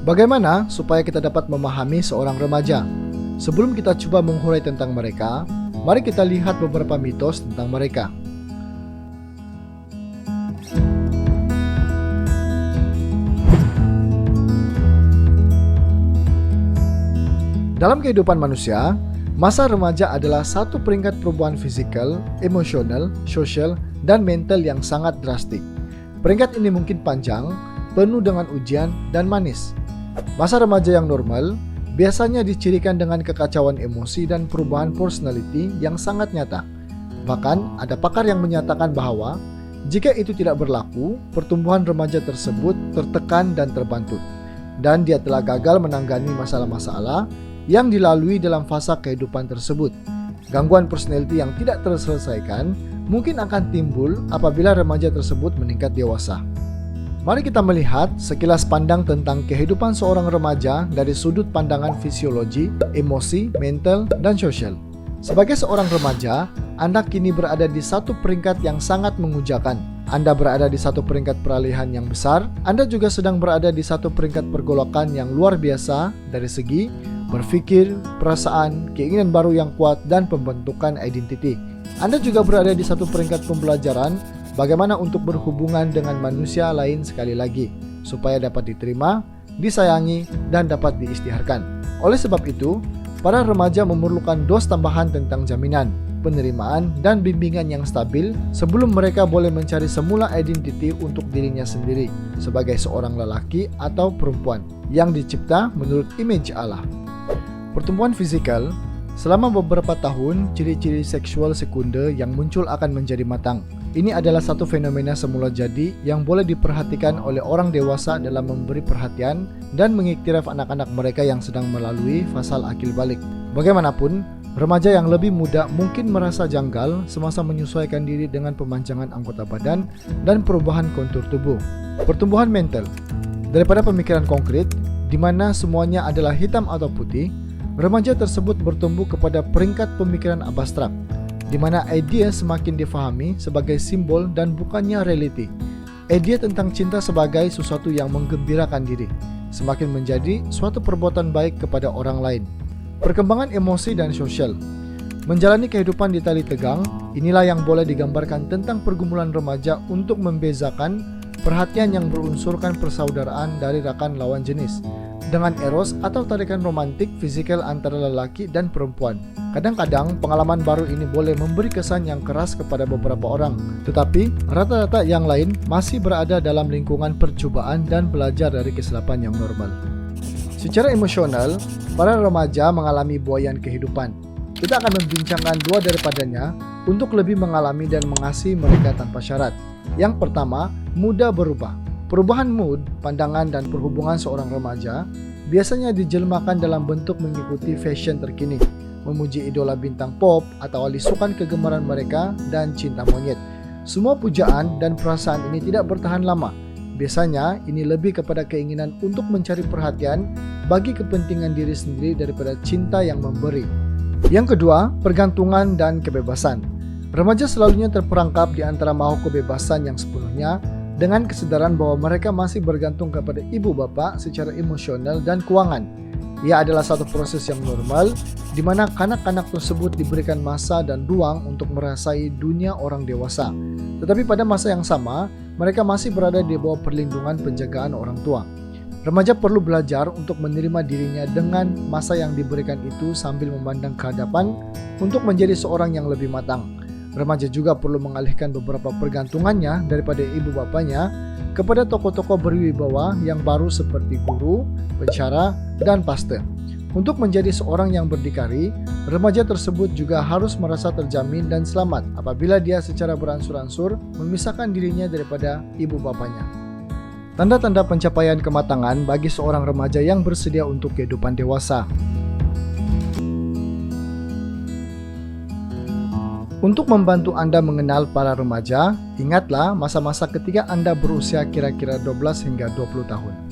Bagaimana supaya kita dapat memahami seorang remaja? Sebelum kita coba menghurai tentang mereka, mari kita lihat beberapa mitos tentang mereka. Dalam kehidupan manusia, masa remaja adalah satu peringkat perubahan fisikal, emosional, sosial, dan mental yang sangat drastik. Peringkat ini mungkin panjang, penuh dengan ujian, dan manis. Masa remaja yang normal biasanya dicirikan dengan kekacauan emosi dan perubahan personality yang sangat nyata. Bahkan ada pakar yang menyatakan bahwa jika itu tidak berlaku, pertumbuhan remaja tersebut tertekan dan terbantut, dan dia telah gagal menangani masalah-masalah yang dilalui dalam fase kehidupan tersebut. Gangguan personality yang tidak terselesaikan mungkin akan timbul apabila remaja tersebut meningkat dewasa. Mari kita melihat sekilas pandang tentang kehidupan seorang remaja dari sudut pandangan fisiologi, emosi, mental, dan sosial. Sebagai seorang remaja, Anda kini berada di satu peringkat yang sangat mengujakan. Anda berada di satu peringkat peralihan yang besar. Anda juga sedang berada di satu peringkat pergolakan yang luar biasa dari segi berpikir, perasaan, keinginan baru yang kuat, dan pembentukan identiti. Anda juga berada di satu peringkat pembelajaran bagaimana untuk berhubungan dengan manusia lain sekali lagi, supaya dapat diterima, disayangi, dan dapat diisytiharkan. Oleh sebab itu, para remaja memerlukan dos tambahan tentang jaminan, penerimaan, dan bimbingan yang stabil sebelum mereka boleh mencari semula identiti untuk dirinya sendiri sebagai seorang lelaki atau perempuan yang dicipta menurut image Allah. Pertumbuhan fisikal. Selama beberapa tahun, ciri-ciri seksual sekunder yang muncul akan menjadi matang. Ini adalah satu fenomena semula jadi yang boleh diperhatikan oleh orang dewasa dalam memberi perhatian dan mengiktiraf anak-anak mereka yang sedang melalui fase akil balik. Bagaimanapun, remaja yang lebih muda mungkin merasa janggal semasa menyesuaikan diri dengan pemanjangan anggota badan dan perubahan kontur tubuh. Pertumbuhan mental. Daripada pemikiran konkret, di mana semuanya adalah hitam atau putih, remaja tersebut bertumbuh kepada peringkat pemikiran abstrak, di mana idea semakin difahami sebagai simbol dan bukannya reality. Idea tentang cinta sebagai sesuatu yang menggembirakan diri, semakin menjadi suatu perbuatan baik kepada orang lain. Perkembangan emosi dan sosial. Menjalani kehidupan di tali tegang, inilah yang boleh digambarkan tentang pergumulan remaja untuk membezakan perhatian yang berunsurkan persaudaraan dari rakan lawan jenis dengan eros atau tarikan romantik fisikal antara lelaki dan perempuan. Kadang-kadang pengalaman baru ini boleh memberi kesan yang keras kepada beberapa orang, tetapi rata-rata yang lain masih berada dalam lingkungan percobaan dan belajar dari kesilapan yang normal. Secara emosional, para remaja mengalami buaian kehidupan. Kita akan membincangkan dua daripadanya untuk lebih mengalami dan mengasihi mereka tanpa syarat. Yang pertama, mudah berubah. Perubahan mood, pandangan, dan perhubungan seorang remaja biasanya dijelmakan dalam bentuk mengikuti fashion terkini, memuji idola bintang pop atau alisukan kegemaran mereka, dan cinta monyet. Semua pujaan dan perasaan ini tidak bertahan lama. Biasanya ini lebih kepada keinginan untuk mencari perhatian bagi kepentingan diri sendiri daripada cinta yang memberi. Yang kedua, pergantungan dan kebebasan. Remaja selalunya terperangkap di antara mau kebebasan yang sepenuhnya dengan kesadaran bahwa mereka masih bergantung kepada ibu bapak secara emosional dan keuangan. Ia adalah satu proses yang normal, di mana kanak-kanak tersebut diberikan masa dan ruang untuk merasai dunia orang dewasa. Tetapi pada masa yang sama, mereka masih berada di bawah perlindungan penjagaan orang tua. Remaja perlu belajar untuk menerima dirinya dengan masa yang diberikan itu sambil memandang ke hadapan untuk menjadi seorang yang lebih matang. Remaja juga perlu mengalihkan beberapa pergantungannya daripada ibu bapaknya kepada tokoh-tokoh berwibawa yang baru seperti guru, pensyarah, dan pastor. Untuk menjadi seorang yang berdikari, remaja tersebut juga harus merasa terjamin dan selamat apabila dia secara beransur-ansur memisahkan dirinya daripada ibu bapaknya. Tanda-tanda pencapaian kematangan bagi seorang remaja yang bersedia untuk kehidupan dewasa. Untuk membantu Anda mengenal para remaja, ingatlah masa-masa ketika Anda berusia kira-kira 12 hingga 20 tahun.